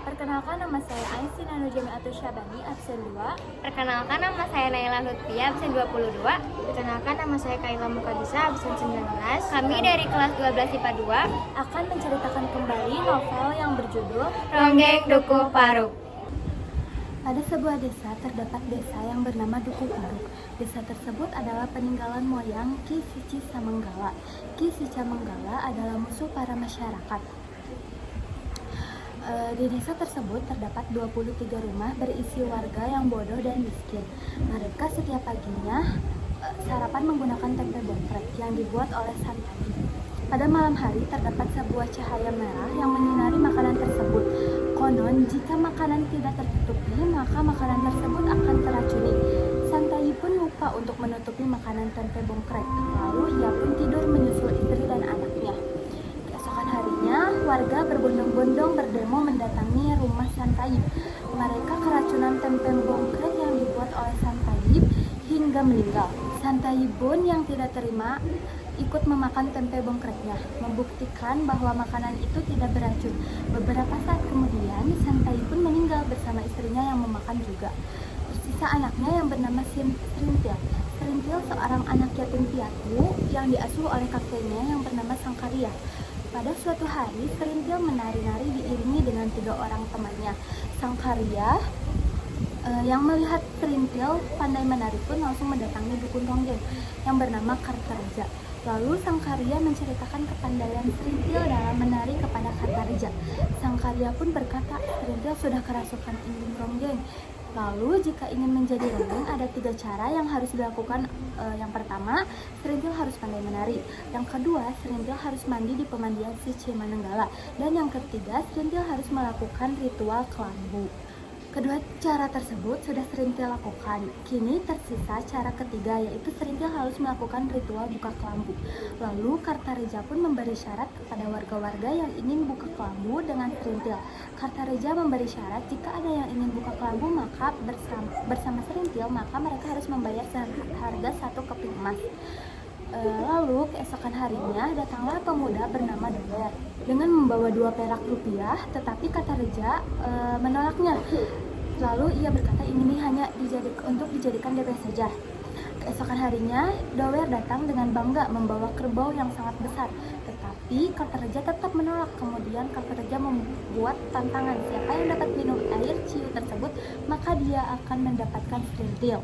Perkenalkan, nama saya Aisin Anujami Atul Syabani, absen 2. Perkenalkan, nama saya Naila Lutfia, absen 22. Perkenalkan, nama saya Kaila Mukadisa, absen 19. Kami dari kelas 12 IPA 2 Akan menceritakan kembali novel yang berjudul Ronggeng Dukuh Paruk. Pada sebuah desa terdapat desa yang bernama Dukuh Paruk. Desa tersebut adalah peninggalan moyang Ki Sici Samanggala. Ki Sici Samanggala adalah musuh para masyarakat. Di desa tersebut terdapat 23 rumah berisi warga yang bodoh dan miskin. Mereka setiap paginya sarapan menggunakan tempe bongkrek yang dibuat oleh Santani. Pada malam hari terdapat sebuah cahaya merah yang menyinari makanan tersebut. Konon, jika makanan tidak tertutupi, maka makanan tersebut akan teracuni. Santai pun lupa untuk menutupi makanan tempe bongkrek. Lalu ia pun tidur menyusul istri dan anaknya. Keesokan harinya, warga berbondong-bondong berdemo mendatangi rumah Santai. Mereka keracunan tempe bongkrek yang dibuat oleh Santai hingga meninggal. Santai pun yang tidak terima ikut memakan tempe bongkreknya, membuktikan bahwa makanan itu tidak beracun. Beberapa saat kemudian, Santai pun meninggal bersama istrinya yang memakan juga. Tersisa anaknya yang bernama Serintil. Serintil seorang anak yatim piatu yang diasuh oleh kakeknya yang bernama Sangkaria. Pada suatu hari, Serintil menari-nari diiringi dengan 3 orang temannya. Sangkaria yang melihat Serintil pandai menari pun langsung mendatangi dukun ronggeng yang bernama Kartareja. Lalu Sangkaria menceritakan kepandaian Serintil dalam menari kepada Kartareja. Sangkaria pun berkata, Serintil sudah kerasukan indung ronggeng. Lalu jika ingin menjadi ronggeng ada 3 cara yang harus dilakukan. Yang pertama, Serintil harus pandai menari. Yang kedua, Serintil harus mandi di pemandian Sici Manenggala. Dan yang ketiga, Serintil harus melakukan ritual kelambu. Kedua cara tersebut sudah Serintil lakukan. Kini tersisa cara ketiga, yaitu Serintil harus melakukan ritual buka kelambu. Lalu Kartareja pun memberi syarat kepada warga-warga yang ingin buka kelambu dengan Serintil. Kartareja memberi syarat jika ada yang ingin buka kelambu maka bersama Serintil maka mereka harus membayar seharga 1 keping emas. Lalu keesokan harinya datanglah pemuda bernama Dower dengan membawa 2 perak rupiah, tetapi Kartareja menolaknya. Lalu ia berkata ini hanya untuk dijadikan DP saja. Keesokan harinya Dower datang dengan bangga membawa kerbau yang sangat besar, tetapi Kartareja tetap menolak. Kemudian Kartareja membuat tantangan, siapa yang dapat minum air ciu tersebut maka dia akan mendapatkan Serintil.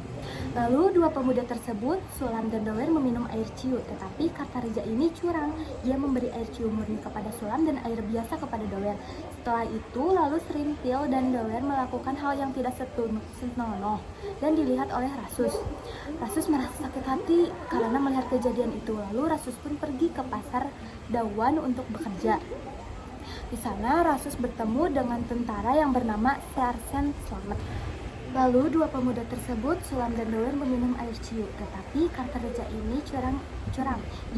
Lalu 2 pemuda tersebut, Sulam dan Dower, meminum air ciu, tetapi Kartareja ini curang. Ia memberi air ciu murni kepada Sulam dan air biasa kepada Dower. Setelah itu lalu Serintil dan Dower melakukan hal yang tidak senonoh dan dilihat oleh Rasus. Rasus merasa sakit hati karena melihat kejadian itu. Lalu Rasus pun pergi ke pasar Dawan untuk bekerja. Di sana Rasus bertemu dengan tentara yang bernama Sersen Slamet. Lalu 2 pemuda tersebut, Sulam dan Dower, meminum air ciu, tetapi Kartareja ini curang.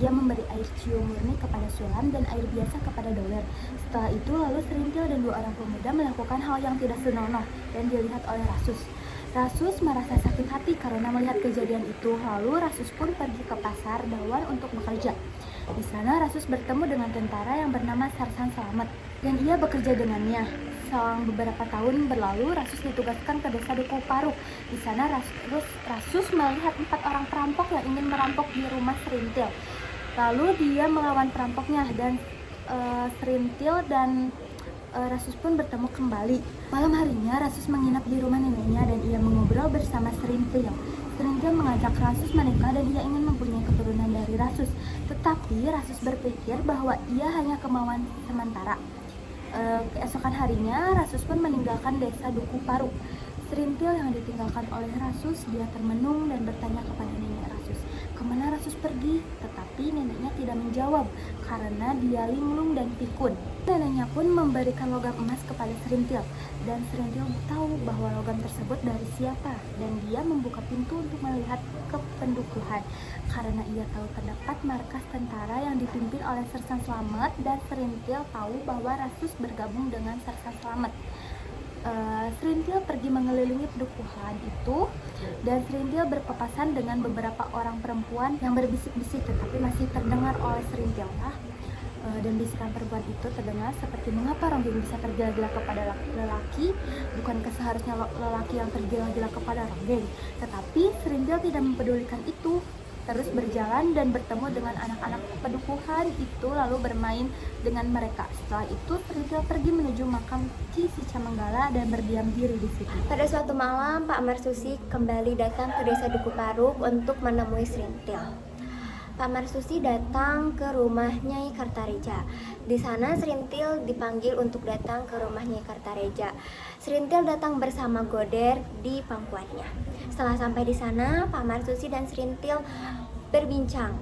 Ia memberi air ciu murni kepada Sulam dan air biasa kepada Dower. Setelah itu lalu Serintil dan 2 orang pemuda melakukan hal yang tidak senonoh dan dilihat oleh Rasus. Rasus merasa sakit hati karena melihat kejadian itu. Lalu Rasus pun pergi ke pasar Dawan untuk bekerja. Di sana Rasus bertemu dengan tentara yang bernama Sersan Slamet dan ia bekerja dengannya. Selang beberapa tahun berlalu, Rasus ditugaskan ke desa Dukuh Paruk. Di sana Rasus melihat 4 orang perampok yang ingin merampok di rumah Serintil. Lalu dia melawan perampoknya dan Serintil dan Rasus pun bertemu kembali. Malam harinya Rasus menginap di rumah neneknya dan ia mengobrol bersama Serintil. Serintil mengajak Rasus menikah dan ia ingin mempunyai keturunan dari Rasus. Tetapi Rasus berpikir bahwa ia hanya kemauan sementara. Keesokan harinya Rasus pun meninggalkan desa Dukuh Paruk. Serintil yang ditinggalkan oleh Rasus, dia termenung dan bertanya kepada nenek Rasus, kemana Rasus pergi? Tetapi neneknya tidak menjawab karena dia linglung dan pikun. Neneknya pun memberikan logam emas kepada Serintil dan Serintil tahu bahwa logam tersebut dari siapa dan dia membuka pintu untuk melihat ke pendukuhan karena ia tahu terdapat markas tentara yang dipimpin oleh Sersan Slamet dan Serintil tahu bahwa Rasus bergabung dengan Sersan Slamet. Serintil pergi mengelilingi pedukuhan itu dan Serintil berpapasan dengan beberapa orang perempuan yang berbisik-bisik, tetapi masih terdengar oleh Serintil. Dan bisikan perempuan itu terdengar seperti, mengapa Ronggeng bisa tergila-gila kepada lelaki? Bukankah seharusnya lelaki yang tergila-gila kepada Ronggeng? Tetapi Serintil tidak mempedulikan itu, terus berjalan dan bertemu dengan anak-anak pedukuhan itu, lalu bermain dengan mereka. Setelah itu Serintil pergi menuju makam Ki Sicamanggala dan berdiam diri di situ. Pada suatu malam, Pak Marsusi kembali datang ke desa Duku Paruk untuk menemui Serintil. Pak Marsusi datang ke rumah Nyai Kartareja. Di sana Serintil dipanggil untuk datang ke rumah Nyai Kartareja. Serintil datang bersama Goder di pangkuannya. Setelah sampai di sana, Pak Marsusi dan Serintil berbincang.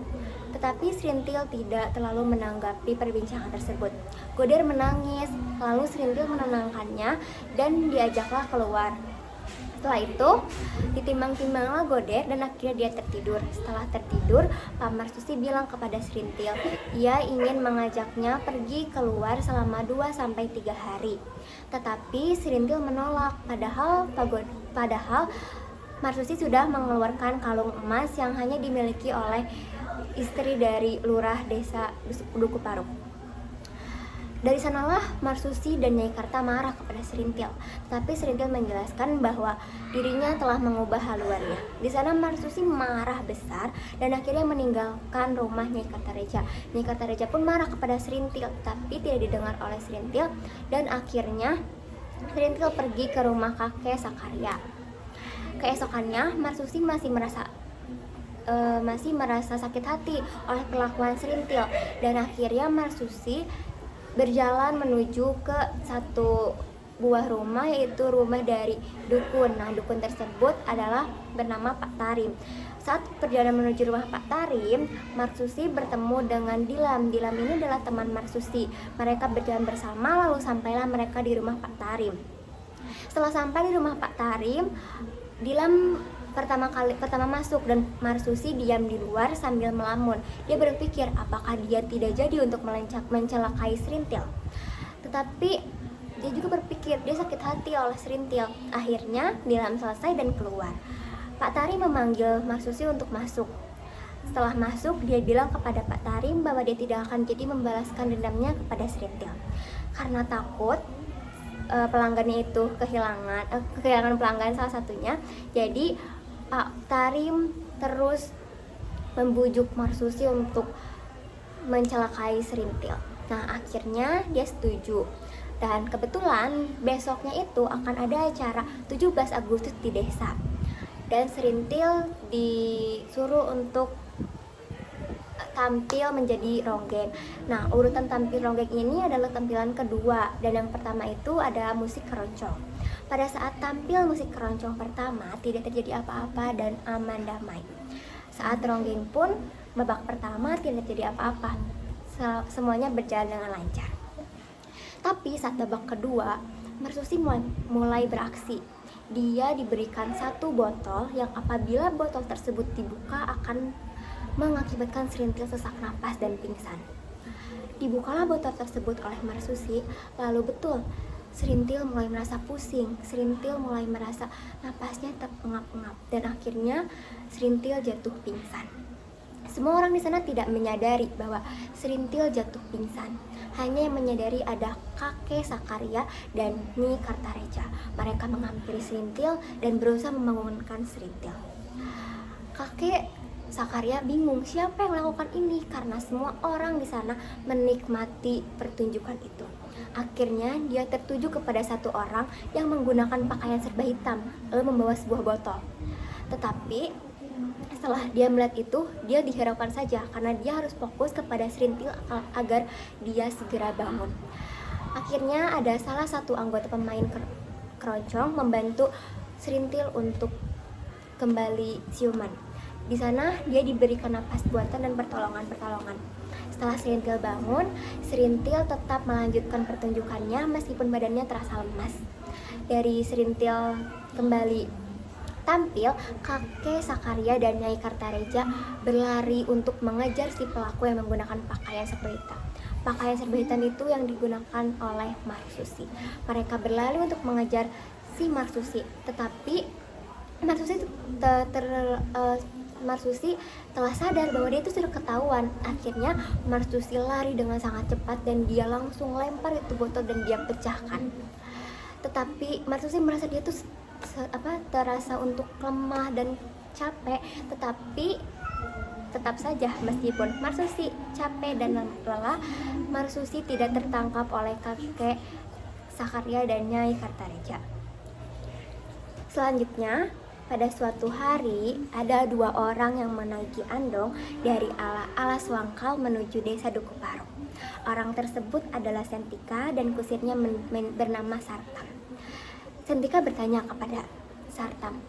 Tetapi Serintil tidak terlalu menanggapi perbincangan tersebut. Goder menangis, lalu Serintil menenangkannya dan diajaklah keluar. Setelah itu, ditimbang-timbanglah Goder dan akhirnya dia tertidur. Setelah tertidur, Pak Marsusi bilang kepada Serintil, ia ingin mengajaknya pergi keluar selama 2-3 hari. Tetapi Serintil menolak, padahal Marsusi sudah mengeluarkan kalung emas yang hanya dimiliki oleh istri dari lurah desa Duku Paruk. Dari sanalah Marsusi dan Nyai Karta marah kepada Serintil, tapi Serintil menjelaskan bahwa dirinya telah mengubah haluannya. Di sana Marsusi marah besar dan akhirnya meninggalkan rumah Nyai Kartareja. Nyai Kartareja pun marah kepada Serintil, tapi tidak didengar oleh Serintil, dan akhirnya Serintil pergi ke rumah kakek Sakarya. Keesokannya Marsusi masih merasa sakit hati oleh perlakuan Serintil, dan akhirnya Marsusi berjalan menuju ke satu buah rumah, yaitu rumah dari dukun. Nah, dukun tersebut adalah bernama Pak Tarim. Saat perjalanan menuju rumah Pak Tarim, Marsusi bertemu dengan Dilam. Dilam ini adalah teman Marsusi. Mereka berjalan bersama, lalu sampailah mereka di rumah Pak Tarim. Setelah sampai di rumah Pak Tarim, Dilam pertama masuk dan Marsusi diam di luar sambil melamun. Dia berpikir apakah dia tidak jadi untuk mencelakai Serintil. Tetapi dia juga berpikir dia sakit hati oleh Serintil. Akhirnya Dilam selesai dan keluar. Pak Tarim memanggil Marsusi untuk masuk. Setelah masuk, dia bilang kepada Pak Tarim bahwa dia tidak akan jadi membalaskan dendamnya kepada Serintil karena takut pelanggannya itu kehilangan pelanggan salah satunya. Jadi Pak Tarim terus membujuk Marsusi untuk mencelakai Serintil. Nah, akhirnya dia setuju. Dan kebetulan besoknya itu akan ada acara 17 Agustus di desa. Dan Serintil disuruh untuk tampil menjadi Ronggeng. Nah, urutan tampil Ronggeng ini adalah tampilan kedua, dan yang pertama itu ada musik keroncong. Pada saat tampil musik keroncong pertama, tidak terjadi apa-apa dan aman damai. Saat Ronggeng pun, babak pertama tidak terjadi apa-apa. Semuanya berjalan dengan lancar. Tapi saat babak kedua, Marsusi mulai beraksi. Dia diberikan satu botol yang apabila botol tersebut dibuka akan mengakibatkan Serintil sesak napas dan pingsan. Dibukalah botol tersebut oleh Marsusi, lalu betul Serintil mulai merasa pusing, Serintil mulai merasa napasnya terengap-engap, dan akhirnya Serintil jatuh pingsan. Semua orang di sana tidak menyadari bahwa Serintil jatuh pingsan. Hanya yang menyadari ada kakek Sakarya dan Nyai Kartareja. Mereka menghampiri Serintil dan berusaha membangunkan Serintil. Kakek Sakarya bingung siapa yang melakukan ini karena semua orang di sana menikmati pertunjukan itu. Akhirnya dia tertuju kepada satu orang yang menggunakan pakaian serba hitam lalu membawa sebuah botol. Tetapi setelah dia melihat itu, dia dihiraukan saja karena dia harus fokus kepada Serintil agar dia segera bangun. Akhirnya ada salah satu anggota pemain keroncong membantu Serintil untuk kembali siuman. Di sana dia diberikan napas buatan dan pertolongan. Setelah Serintil bangun, Serintil tetap melanjutkan pertunjukannya meskipun badannya terasa lemas. Dari Serintil kembali tampil, kakek Sakarya dan Nyai Kartareja berlari untuk mengejar si pelaku yang menggunakan pakaian serba hitam. Pakaian serba hitam itu yang digunakan oleh Marsusi. Mereka berlari untuk mengejar si Marsusi, tetapi Marsusi Marsusi telah sadar bahwa dia itu sudah ketahuan. Akhirnya Marsusi lari dengan sangat cepat dan dia langsung lempar itu botol dan dia pecahkan. Tetapi Marsusi merasa dia tuh terasa untuk lemah dan capek, tetapi tetap saja meskipun Marsusi capek dan lelah, Marsusi tidak tertangkap oleh kakek Sakarya dan Nyai Kartareja. Selanjutnya, pada suatu hari ada 2 orang yang menaiki andong dari Alas Wangkal menuju desa Dukuparuk. Orang tersebut adalah Sentika dan kusirnya bernama Sartam. Sentika bertanya kepada Sartam,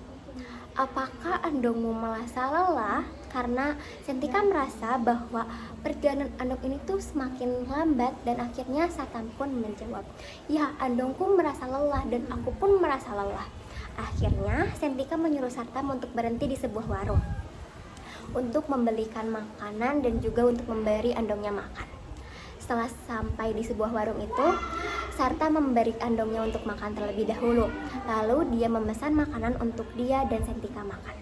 apakah andongmu merasa lelah? Karena Sentika merasa bahwa perjalanan andong ini tuh semakin lambat, dan akhirnya Sartam pun menjawab, ya, andongku merasa lelah dan aku pun merasa lelah. Akhirnya Sentika menyuruh Sartam untuk berhenti di sebuah warung untuk membelikan makanan dan juga untuk memberi andongnya makan. Setelah sampai di sebuah warung itu, Sartam memberi andongnya untuk makan terlebih dahulu. Lalu dia memesan makanan untuk dia dan Sentika makan.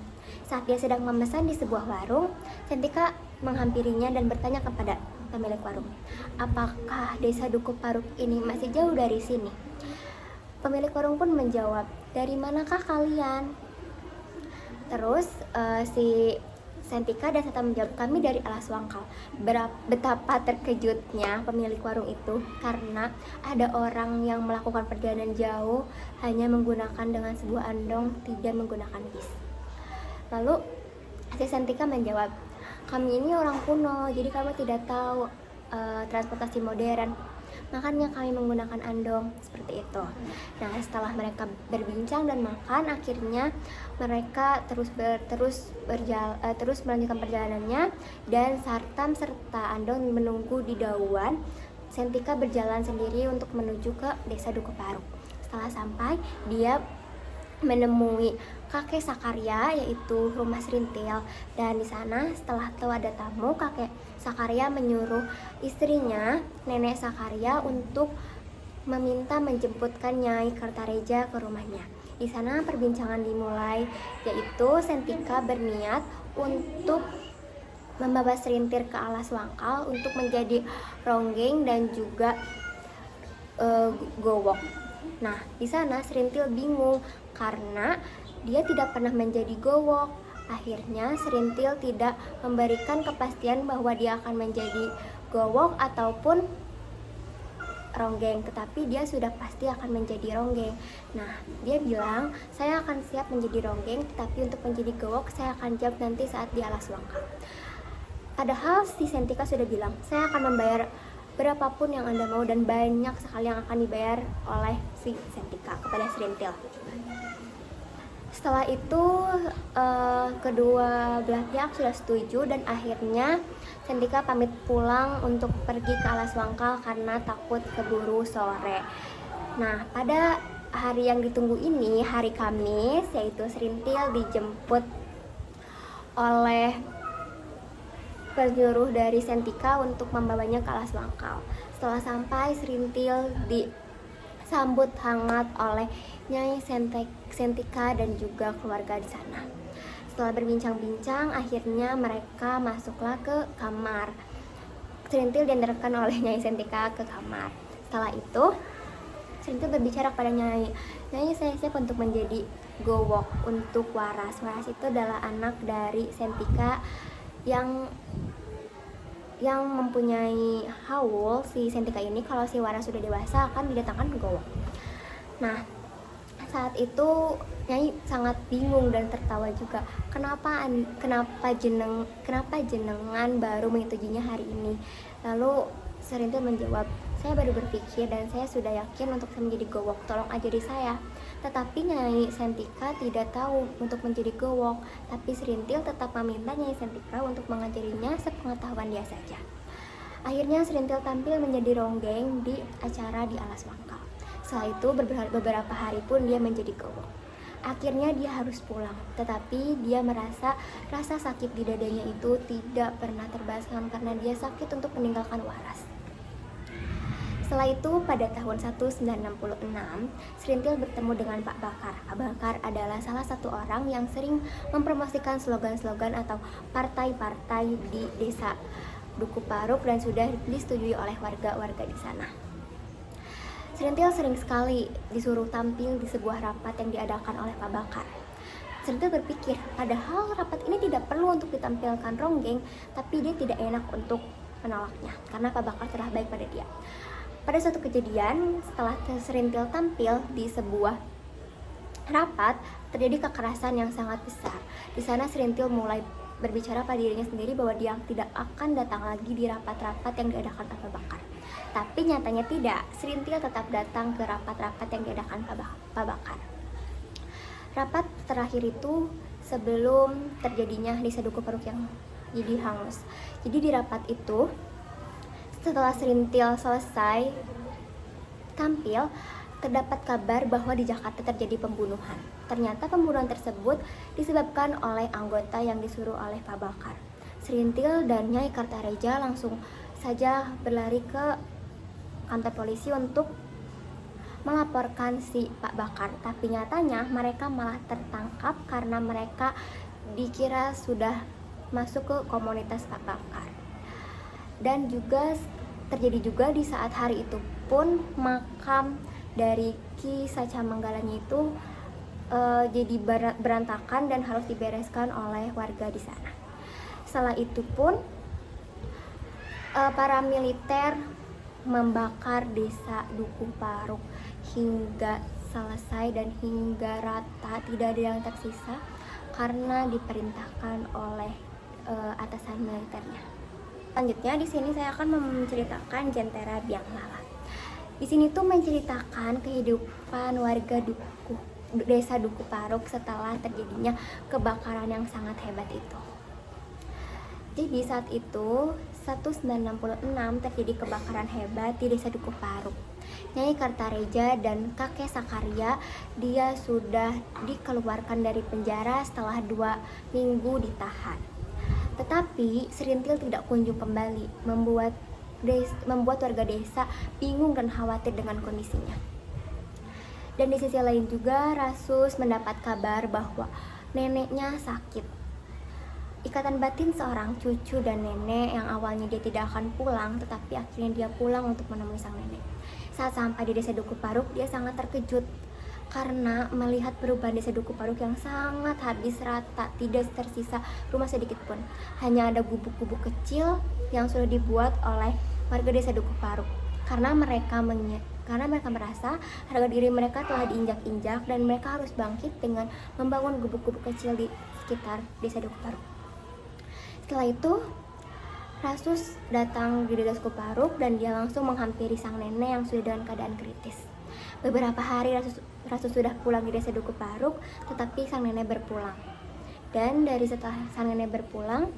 Saat dia sedang memesan di sebuah warung, Sentika menghampirinya dan bertanya kepada pemilik warung, apakah desa Dukuparuk ini masih jauh dari sini? Pemilik warung pun menjawab, dari manakah kalian? Terus si Sentika dan Sartam menjawab, kami dari Alas Wangkal. Betapa terkejutnya pemilik warung itu karena ada orang yang melakukan perjalanan jauh hanya menggunakan dengan sebuah andong, tidak menggunakan bis. Lalu si Sentika menjawab, kami ini orang kuno, jadi kami tidak tahu transportasi modern, makanya kami menggunakan andong, seperti itu. Nah, setelah mereka berbincang dan makan, akhirnya mereka terus melanjutkan perjalanannya, dan Sartam serta andong menunggu di dauan. Sentika berjalan sendiri untuk menuju ke desa Dukuparuk. Setelah sampai, dia menemui kakek Sakarya, yaitu rumah Serintil, dan di sana setelah tahu ada tamu, kakek Sakarya menyuruh istrinya, nenek Sakarya, untuk meminta menjemputkan Nyai Kartareja ke rumahnya. Di sana perbincangan dimulai, yaitu Sentika berniat untuk membawa Serintil ke Alas Wangkal untuk menjadi ronggeng dan juga gowok. Nah, di sana Serintil bingung karena dia tidak pernah menjadi gowok. Akhirnya Serintil tidak memberikan kepastian bahwa dia akan menjadi gowok ataupun ronggeng, tetapi dia sudah pasti akan menjadi ronggeng. Nah, dia bilang, saya akan siap menjadi ronggeng, tetapi untuk menjadi gowok saya akan jawab nanti saat di Alas Wangkal. Padahal si Sentika sudah bilang, saya akan membayar berapapun yang Anda mau, dan banyak sekali yang akan dibayar oleh si Sentika kepada Serintil. Setelah itu kedua belah pihak sudah setuju, dan akhirnya Sentika pamit pulang untuk pergi ke Alas Wangkal karena takut keburu sore. Nah, pada hari yang ditunggu ini, hari Kamis, yaitu Serintil dijemput oleh penyuruh dari Sentika untuk membawanya ke Alas Wangkal. Setelah sampai, Serintil disambut hangat oleh Nyai Sentika dan juga keluarga di sana. Setelah berbincang-bincang, akhirnya mereka masuklah ke kamar. Serintil diantarkan oleh Nyai Sentika ke kamar. Setelah itu, Serintil berbicara kepada Nyai, Nyai, saya siap untuk menjadi gowok untuk Waras. Waras itu adalah anak dari Sentika yang mempunyai haul. Si Sentika ini kalau si Waras sudah dewasa akan didatangkan gowok. Nah, saat itu Nyai sangat bingung dan tertawa juga. Kenapa jenengan baru menyetujuinya hari ini? Lalu Serintil menjawab, saya baru berpikir dan saya sudah yakin untuk saya menjadi gowok, tolong ajari saya. Tetapi Nyai Sentika tidak tahu untuk menjadi gowok, tapi Serintil tetap meminta Nyai Sentika untuk mengajarinya sepengetahuan dia saja. Akhirnya Serintil tampil menjadi ronggeng di acara di Alas Wangkal. Setelah itu beberapa hari pun dia menjadi gowok. Akhirnya dia harus pulang, tetapi dia merasa rasa sakit di dadanya itu tidak pernah terbayarkan karena dia sakit untuk meninggalkan Waras. Setelah itu pada tahun 1966, Serintil bertemu dengan Pak Bakar. Pak Bakar adalah salah satu orang yang sering mempromosikan slogan-slogan atau partai-partai di desa Duku Paruk dan sudah disetujui oleh warga-warga di sana. Serintil sering sekali disuruh tampil di sebuah rapat yang diadakan oleh Pak Bakar. Serintil berpikir, padahal rapat ini tidak perlu untuk ditampilkan ronggeng, tapi dia tidak enak untuk menolaknya karena Pak Bakar telah baik pada dia. Pada suatu kejadian, setelah Serintil tampil di sebuah rapat, terjadi kekerasan yang sangat besar. Di sana Serintil mulai berbicara pada dirinya sendiri bahwa dia tidak akan datang lagi di rapat-rapat yang diadakan Pak Bakar. Tapi nyatanya tidak, Serintil tetap datang ke rapat-rapat yang diadakan Pak Bakar. Rapat terakhir itu sebelum terjadinya desa Duku Paruk yang jadi hangus. Jadi di rapat itu, setelah Serintil selesai tampil, terdapat kabar bahwa di Jakarta terjadi pembunuhan. Ternyata pembunuhan tersebut disebabkan oleh anggota yang disuruh oleh Pak Bakar. Serintil dan Nyai Kartareja langsung saja berlari ke kantor polisi untuk melaporkan si Pak Bakar. Tapi nyatanya mereka malah tertangkap karena mereka dikira sudah masuk ke komunitas Pak Bakar. Dan juga terjadi juga di saat hari itu pun makam dari Ki Sacamanggalanya itu jadi berantakan dan harus dibereskan oleh warga di sana. Setelah itu pun para militer membakar desa Duku Paruk hingga selesai dan hingga rata, tidak ada yang tersisa karena diperintahkan oleh atasan militernya. Selanjutnya di sini saya akan menceritakan Jentera Biang Lala. Di sini tuh menceritakan kehidupan warga desa Duku Paruk setelah terjadinya kebakaran yang sangat hebat itu. Jadi saat itu 1966 terjadi kebakaran hebat di desa Duku Paruk. Nyai Kartareja dan kakek Sakarya dia sudah dikeluarkan dari penjara setelah 2 minggu ditahan. Tetapi Serintil tidak kunjung kembali, membuat warga desa bingung dan khawatir dengan kondisinya. Dan di sisi lain juga Rasus mendapat kabar bahwa neneknya sakit. Ikatan batin seorang cucu dan nenek yang awalnya dia tidak akan pulang, tetapi akhirnya dia pulang untuk menemui sang nenek. Saat sampai di desa Duku Paruk, dia sangat terkejut karena melihat perubahan desa Duku Paruk yang sangat habis rata, tidak tersisa rumah sedikit pun. Hanya ada gubuk-gubuk kecil yang sudah dibuat oleh warga desa Duku Paruk karena mereka merasa harga diri mereka telah diinjak-injak dan mereka harus bangkit dengan membangun gubuk-gubuk kecil di sekitar desa Duku Paruk. Setelah itu Rasus datang di desa Duku Paruk dan dia langsung menghampiri sang nenek yang sudah dalam keadaan kritis. Beberapa hari Rasus sudah pulang di desa Duku Paruk, tetapi sang nenek berpulang. Dan dari setelah sang nenek berpulang,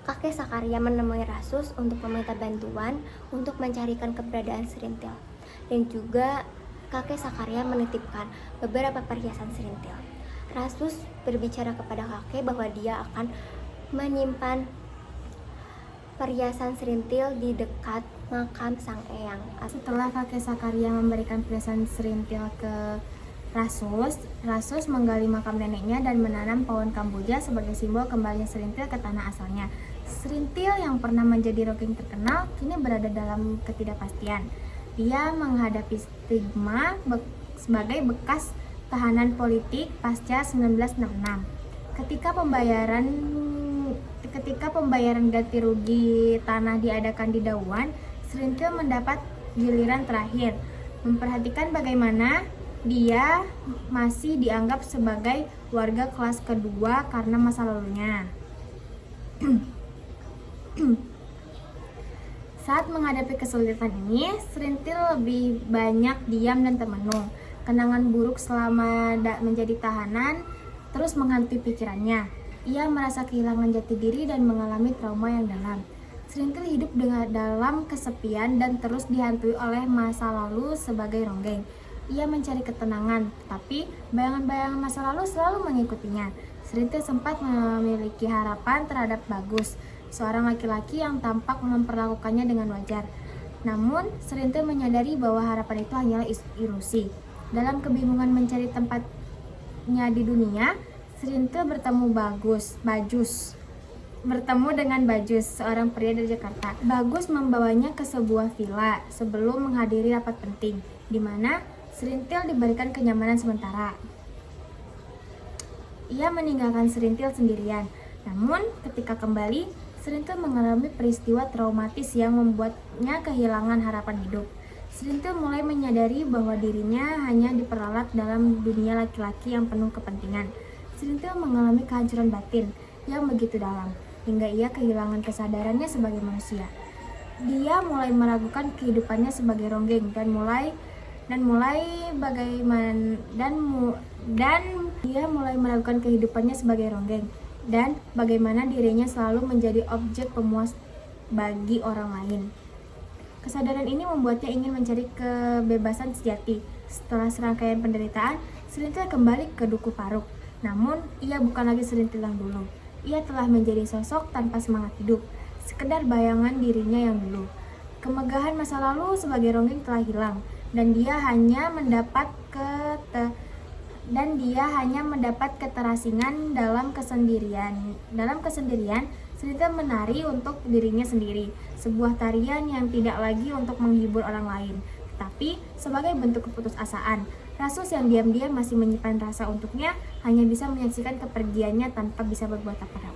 kakek Sakarya menemui Rasus untuk meminta bantuan untuk mencarikan keberadaan Serintil. Dan juga kakek Sakarya menitipkan beberapa perhiasan Serintil. Rasus berbicara kepada kakek bahwa dia akan menyimpan perhiasan Serintil di dekat makam Sang Eyang. Setelah kakek Sakarya memberikan perhiasan Serintil ke Rasus menggali makam neneknya dan menanam pohon kamboja sebagai simbol kembalinya Serintil ke tanah asalnya. Serintil yang pernah menjadi ronggeng terkenal kini berada dalam ketidakpastian. Dia menghadapi stigma sebagai bekas tahanan politik pasca 1966. Ketika pembayaran ganti rugi tanah diadakan di Dauan, Serintil mendapat giliran terakhir. Memperhatikan bagaimana dia masih dianggap sebagai warga kelas kedua karena masa lalunya. Saat menghadapi kesulitan ini, Serintil lebih banyak diam dan termenung. Kenangan buruk selama menjadi tahanan terus menghantui pikirannya. Ia merasa kehilangan jati diri dan mengalami trauma yang dalam. Serintil hidup dalam kesepian dan terus dihantui oleh masa lalu sebagai ronggeng. Ia mencari ketenangan, tapi bayangan-bayangan masa lalu selalu mengikutinya. Serintil sempat memiliki harapan terhadap Bagus, seorang laki-laki yang tampak memperlakukannya dengan wajar. Namun, Serintil menyadari bahwa harapan itu hanyalah ilusi. Dalam kebingungan mencari tempatnya di dunia, Serintil bertemu dengan Bajus, seorang pria dari Jakarta. Bagus membawanya ke sebuah villa sebelum menghadiri rapat penting, di mana Serintil diberikan kenyamanan sementara. Ia meninggalkan Serintil sendirian. Namun, ketika kembali, Serintil mengalami peristiwa traumatis yang membuatnya kehilangan harapan hidup. Serintil mulai menyadari bahwa dirinya hanya diperalat dalam dunia laki-laki yang penuh kepentingan. Serintil mengalami kehancuran batin yang begitu dalam, hingga ia kehilangan kesadarannya sebagai manusia. Dia mulai meragukan kehidupannya sebagai ronggeng dan bagaimana dirinya selalu menjadi objek pemuas bagi orang lain. Kesadaran ini membuatnya ingin mencari kebebasan sejati. Setelah serangkaian penderitaan, Serintil kembali ke Duku Paruk. Namun, ia bukan lagi Serintil yang dulu. Ia telah menjadi sosok tanpa semangat hidup, sekedar bayangan dirinya yang dulu. Kemegahan masa lalu sebagai ronggeng telah hilang, dan dia hanya mendapat keterasingan dalam kesendirian. Serintil menari untuk dirinya sendiri, sebuah tarian yang tidak lagi untuk menghibur orang lain, tapi sebagai bentuk keputusasaan. Rasus yang diam-diam masih menyimpan rasa untuknya hanya bisa menyaksikan kepergiannya tanpa bisa berbuat apa-apa.